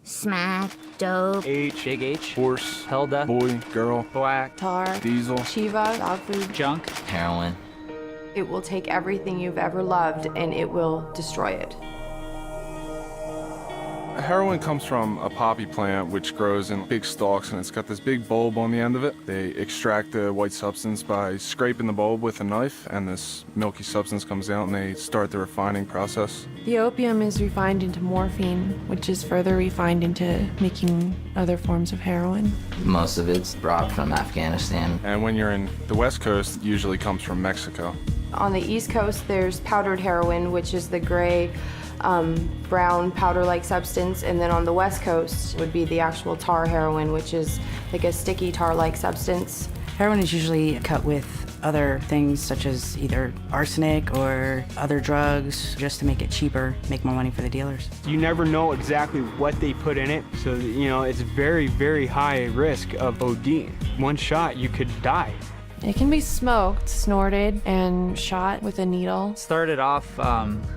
Smack, dope. H, Big H, horse, Helda, boy, girl, black, tar, diesel, Shiva, dog food. junk. Heroin. It will take everything you've ever loved and it will destroy it. Heroin comes from a poppy plant which grows in big stalks, and it's got this big bulb on the end of it. They extract the white substance by scraping the bulb with a knife, and this milky substance comes out, and they start the refining process. The opium is refined into morphine, which is further refined into making other forms of heroin. Most of it's brought from Afghanistan. And when you're in the West Coast, it usually comes from Mexico. On the East Coast, there's powdered heroin, which is the gray, brown powder-like substance, and then on the West Coast would be the actual tar heroin, which is like a sticky tar-like substance. Heroin is usually cut with other things such as either arsenic or other drugs just to make it cheaper, make more money for the dealers. You never know exactly what they put in it, so it's very, very high risk of OD. One shot, you could die. It can be smoked, snorted, and shot with a needle. Started off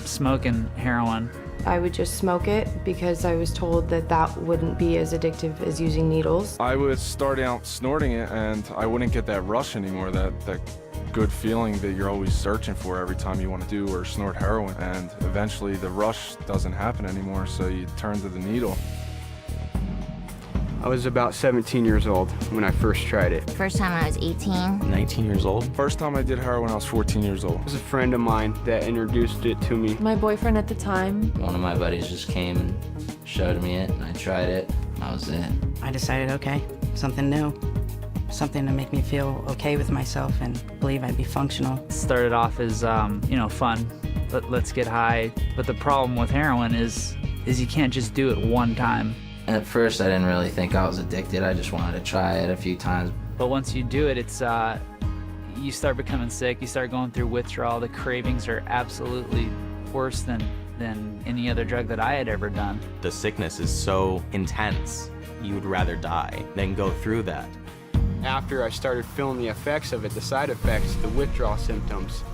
smoking heroin. I would just smoke it because I was told that that wouldn't be as addictive as using needles. I would start out snorting it, and I wouldn't get that rush anymore, that good feeling that you're always searching for every time you want to do or snort heroin. And eventually the rush doesn't happen anymore, so you turn to the needle. I was about 17 years old when I first tried it. First time I was 18. 19 years old. First time I did heroin, I was 14 years old. It was a friend of mine that introduced it to me. My boyfriend at the time. One of my buddies just came and showed me it, and I tried it. That was it. I decided, okay, something new, something to make me feel okay with myself and believe I'd be functional. Started off as, fun. Let's get high. But the problem with heroin is you can't just do it one time. And at first, I didn't really think I was addicted. I just wanted to try it a few times. But once you do it, it's you start becoming sick. You start going through withdrawal. The cravings are absolutely worse than any other drug that I had ever done. The sickness is so intense, you would rather die than go through that. After I started feeling the effects of it, the side effects, the withdrawal symptoms,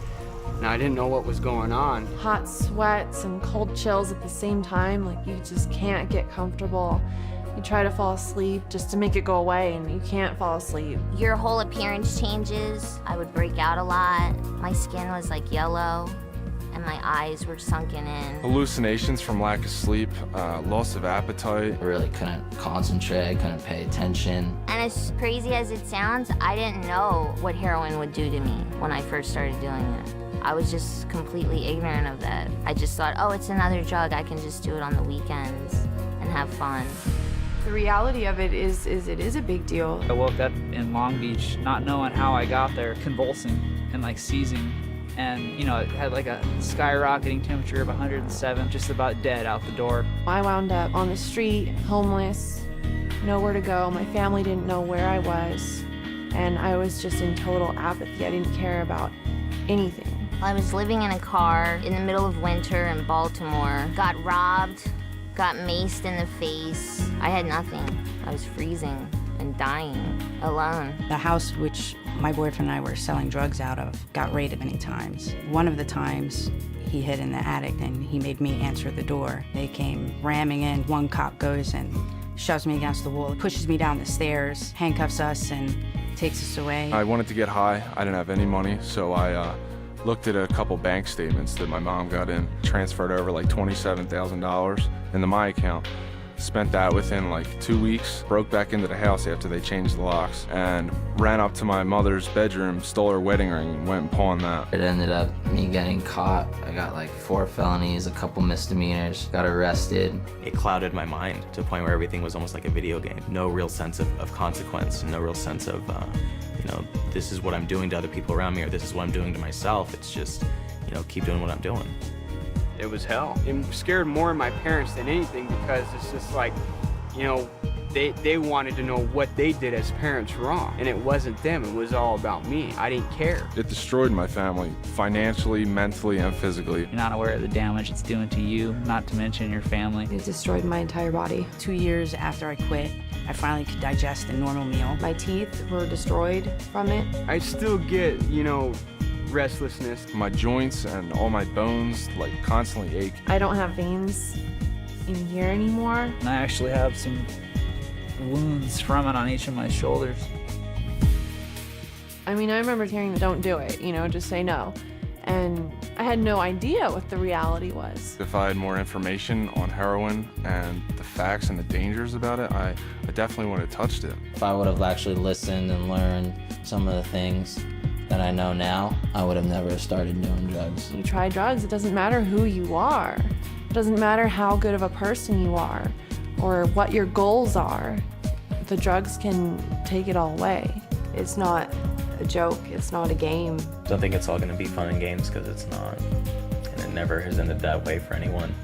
now I didn't know what was going on. Hot sweats and cold chills at the same time, like you just can't get comfortable. You try to fall asleep just to make it go away, and you can't fall asleep. Your whole appearance changes. I would break out a lot. My skin was like yellow, and my eyes were sunken in. Hallucinations from lack of sleep, loss of appetite. I really couldn't concentrate, couldn't pay attention. And as crazy as it sounds, I didn't know what heroin would do to me when I first started doing it. I was just completely ignorant of that. I just thought, oh, it's another drug. I can just do it on the weekends and have fun. The reality of it is it is a big deal. I woke up in Long Beach not knowing how I got there, convulsing and like seizing. And, it had like a skyrocketing temperature of 107, just about dead out the door. I wound up on the street, homeless, nowhere to go. My family didn't know where I was, and I was just in total apathy. I didn't care about anything. I was living in a car in the middle of winter in Baltimore, got robbed, got maced in the face. I had nothing. I was freezing and dying, alone. The house which my boyfriend and I were selling drugs out of got raided many times. One of the times he hid in the attic and he made me answer the door. They came ramming in. One cop goes and shoves me against the wall, pushes me down the stairs, handcuffs us and takes us away. I wanted to get high. I didn't have any money, so I looked at a couple bank statements that my mom got in, transferred over like $27,000 into my account. Spent that within like 2 weeks, broke back into the house after they changed the locks, and ran up to my mother's bedroom, stole her wedding ring, and went and pawned that. It ended up me getting caught. I got like 4 felonies, a couple misdemeanors, got arrested. It clouded my mind to a point where everything was almost like a video game. No real sense of consequence, no real sense of, this is what I'm doing to other people around me, or this is what I'm doing to myself. It's just, keep doing what I'm doing. It was hell. It scared more my parents than anything because it's just like, they wanted to know what they did as parents wrong. And it wasn't them, it was all about me. I didn't care. It destroyed my family, financially, mentally, and physically. You're not aware of the damage it's doing to you, not to mention your family. It destroyed my entire body. 2 years after I quit, I finally could digest a normal meal. My teeth were destroyed from it. I still get, restlessness. My joints and all my bones like constantly ache. I don't have veins, in here anymore. And I actually have some wounds from it on each of my shoulders. I mean, I remember hearing, don't do it, you know, just say no. And I had no idea what the reality was. If I had more information on heroin and the facts and the dangers about it, I definitely would have touched it. If I would have actually listened and learned some of the things that I know now, I would have never started doing drugs. You try drugs, it doesn't matter who you are. It doesn't matter how good of a person you are or what your goals are. The drugs can take it all away. It's not a joke, it's not a game. Don't think it's all gonna be fun and games, because it's not. And it never has ended that way for anyone.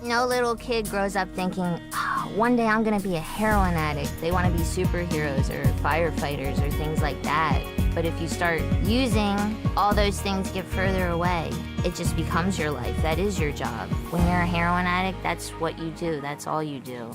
No little kid grows up thinking, oh, one day I'm gonna be a heroin addict. They wanna be superheroes or firefighters or things like that. But if you start using, all those things get further away. It just becomes your life. That is your job. When you're a heroin addict, that's what you do. That's all you do.